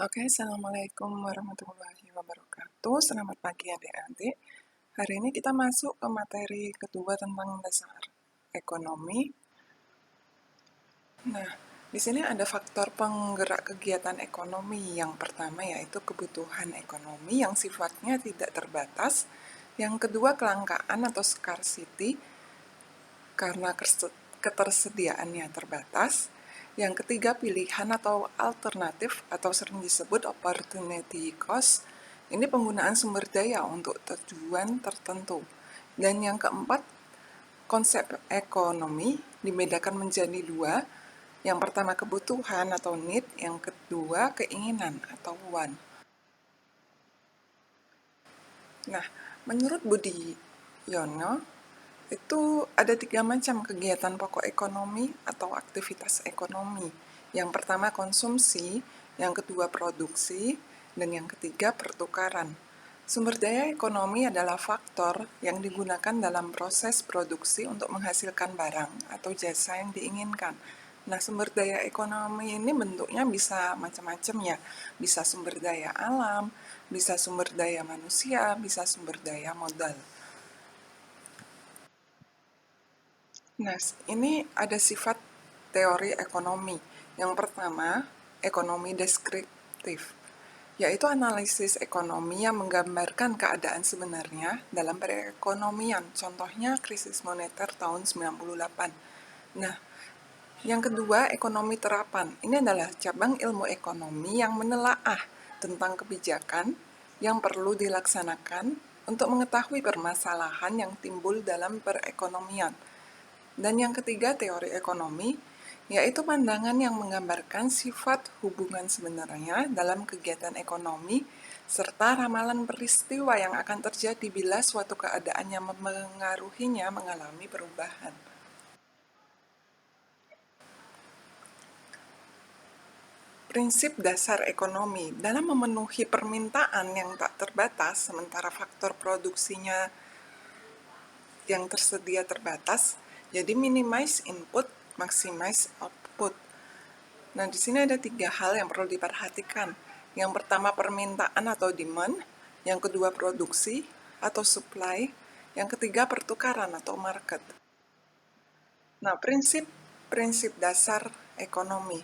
Oke, Assalamualaikum warahmatullahi wabarakatuh. Selamat pagi adik-adik. Hari ini kita masuk ke materi kedua tentang dasar ekonomi. Nah, di sini ada faktor penggerak kegiatan ekonomi. Yang pertama yaitu kebutuhan ekonomi yang sifatnya tidak terbatas. Yang kedua kelangkaan atau scarcity karena ketersediaannya terbatas. Yang ketiga, pilihan atau alternatif atau sering disebut opportunity cost. Ini penggunaan sumber daya untuk tujuan tertentu. Dan yang keempat, konsep ekonomi dibedakan menjadi dua. Yang pertama kebutuhan atau need, yang kedua keinginan atau want. Nah, menurut Budi Yono, itu ada 3 macam kegiatan pokok ekonomi atau aktivitas ekonomi. Yang pertama konsumsi, yang kedua produksi, dan yang ketiga pertukaran. Sumber daya ekonomi adalah faktor yang digunakan dalam proses produksi untuk menghasilkan barang atau jasa yang diinginkan. Nah, sumber daya ekonomi ini bentuknya bisa macam-macam ya. Bisa sumber daya alam, bisa sumber daya manusia, bisa sumber daya modal. Nah, ini ada sifat teori ekonomi. Yang pertama, ekonomi deskriptif, yaitu analisis ekonomi yang menggambarkan keadaan sebenarnya dalam perekonomian. Contohnya krisis moneter tahun 98. Nah, yang kedua, ekonomi terapan. Ini adalah cabang ilmu ekonomi yang menelaah tentang kebijakan yang perlu dilaksanakan untuk mengetahui permasalahan yang timbul dalam perekonomian. Dan yang ketiga, teori ekonomi, yaitu pandangan yang menggambarkan sifat hubungan sebenarnya dalam kegiatan ekonomi, serta ramalan peristiwa yang akan terjadi bila suatu keadaan yang memengaruhinya mengalami perubahan. Prinsip dasar ekonomi dalam memenuhi permintaan yang tak terbatas, sementara faktor produksinya yang tersedia terbatas, jadi minimize input, maximize output. Nah, di sini ada 3 hal yang perlu diperhatikan. Yang pertama permintaan atau demand, yang kedua produksi atau supply, yang ketiga pertukaran atau market. Nah, prinsip dasar ekonomi.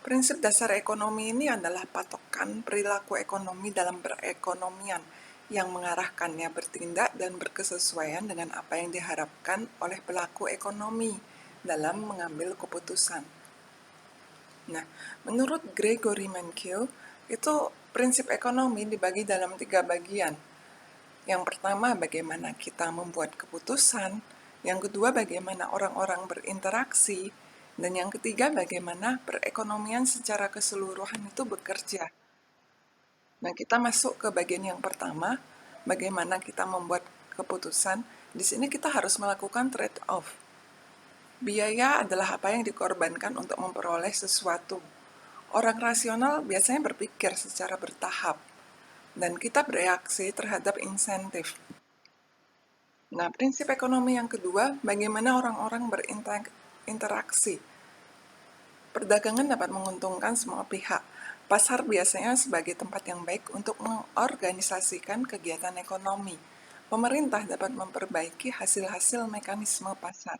Prinsip dasar ekonomi ini adalah patokan perilaku ekonomi dalam perekonomian yang mengarahkannya bertindak dan berkesesuaian dengan apa yang diharapkan oleh pelaku ekonomi dalam mengambil keputusan. Nah, menurut Gregory Mankiw, itu prinsip ekonomi dibagi dalam 3 bagian. Yang pertama, bagaimana kita membuat keputusan. Yang kedua, bagaimana orang-orang berinteraksi. Dan yang ketiga, bagaimana perekonomian secara keseluruhan itu bekerja. Nah, kita masuk ke bagian yang pertama, bagaimana kita membuat keputusan. Di sini kita harus melakukan trade-off. Biaya adalah apa yang dikorbankan untuk memperoleh sesuatu. Orang rasional biasanya berpikir secara bertahap, dan kita bereaksi terhadap insentif. Nah, prinsip ekonomi yang kedua, bagaimana orang-orang berinteraksi. Perdagangan dapat menguntungkan semua pihak. Pasar biasanya sebagai tempat yang baik untuk mengorganisasikan kegiatan ekonomi. Pemerintah dapat memperbaiki hasil-hasil mekanisme pasar.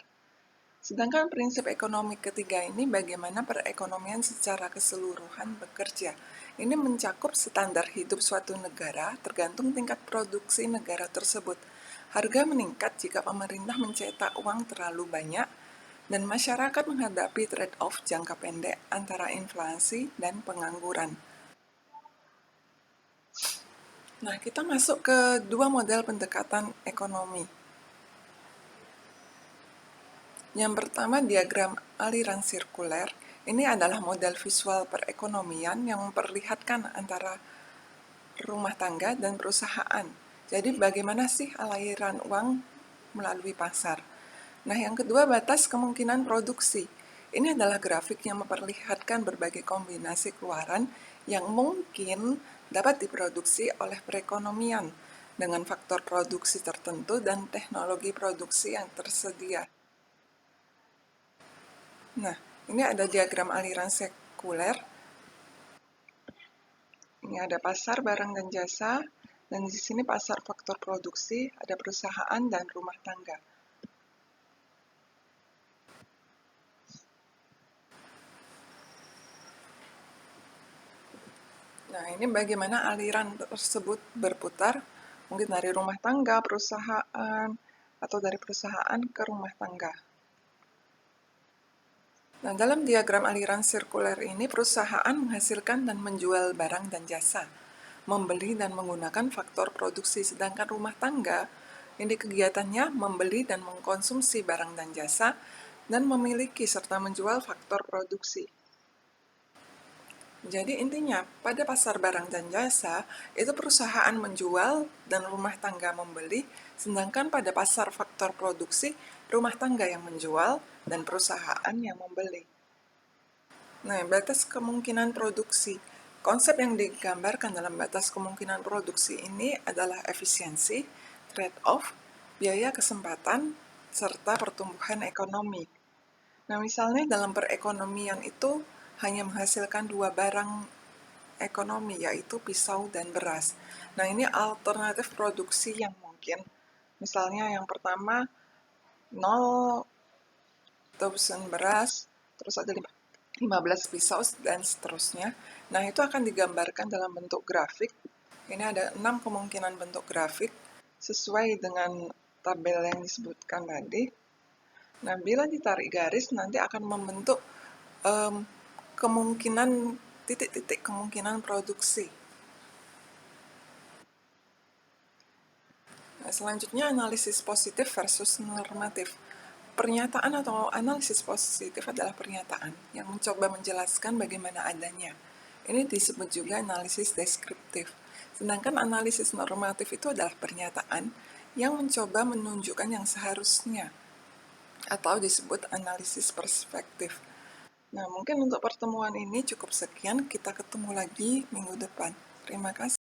Sedangkan prinsip ekonomi ketiga ini bagaimana perekonomian secara keseluruhan bekerja. Ini mencakup standar hidup suatu negara tergantung tingkat produksi negara tersebut. Harga meningkat jika pemerintah mencetak uang terlalu banyak dan masyarakat menghadapi trade-off jangka pendek antara inflasi dan pengangguran. Nah, kita masuk ke 2 model pendekatan ekonomi. Yang pertama, diagram aliran sirkuler. Ini adalah model visual perekonomian yang memperlihatkan antara rumah tangga dan perusahaan. Jadi bagaimana sih aliran uang melalui pasar? Nah, yang kedua, batas kemungkinan produksi. Ini adalah grafik yang memperlihatkan berbagai kombinasi keluaran yang mungkin dapat diproduksi oleh perekonomian dengan faktor produksi tertentu dan teknologi produksi yang tersedia. Nah, ini ada diagram aliran sirkuler. Ini ada pasar barang dan jasa, dan di sini pasar faktor produksi, ada perusahaan dan rumah tangga. Nah, ini bagaimana aliran tersebut berputar, mungkin dari rumah tangga, perusahaan, atau dari perusahaan ke rumah tangga. Nah, dalam diagram aliran sirkuler ini, perusahaan menghasilkan dan menjual barang dan jasa, membeli dan menggunakan faktor produksi, sedangkan rumah tangga, ini kegiatannya membeli dan mengkonsumsi barang dan jasa, dan memiliki serta menjual faktor produksi. Jadi intinya, pada pasar barang dan jasa, itu perusahaan menjual dan rumah tangga membeli, sedangkan pada pasar faktor produksi, rumah tangga yang menjual dan perusahaan yang membeli. Nah, batas kemungkinan produksi. Konsep yang digambarkan dalam batas kemungkinan produksi ini adalah efisiensi, trade-off, biaya kesempatan, serta pertumbuhan ekonomi. Nah, misalnya dalam perekonomian itu hanya menghasilkan dua barang ekonomi, yaitu pisau dan beras. Nah, ini alternatif produksi yang mungkin. Misalnya yang pertama, 0 tabung beras, terus ada 15 pisau, dan seterusnya. Nah, itu akan digambarkan dalam bentuk grafik. Ini ada 6 kemungkinan bentuk grafik sesuai dengan tabel yang disebutkan tadi. Nah, bila ditarik garis, nanti akan membentuk kemungkinan titik-titik kemungkinan produksi. Nah, selanjutnya analisis positif versus normatif. Pernyataan atau analisis positif adalah pernyataan yang mencoba menjelaskan bagaimana adanya. Ini disebut juga analisis deskriptif. Sedangkan analisis normatif itu adalah pernyataan yang mencoba menunjukkan yang seharusnya, atau disebut analisis perspektif. Nah, mungkin untuk pertemuan ini cukup sekian. Kita ketemu lagi minggu depan. Terima kasih.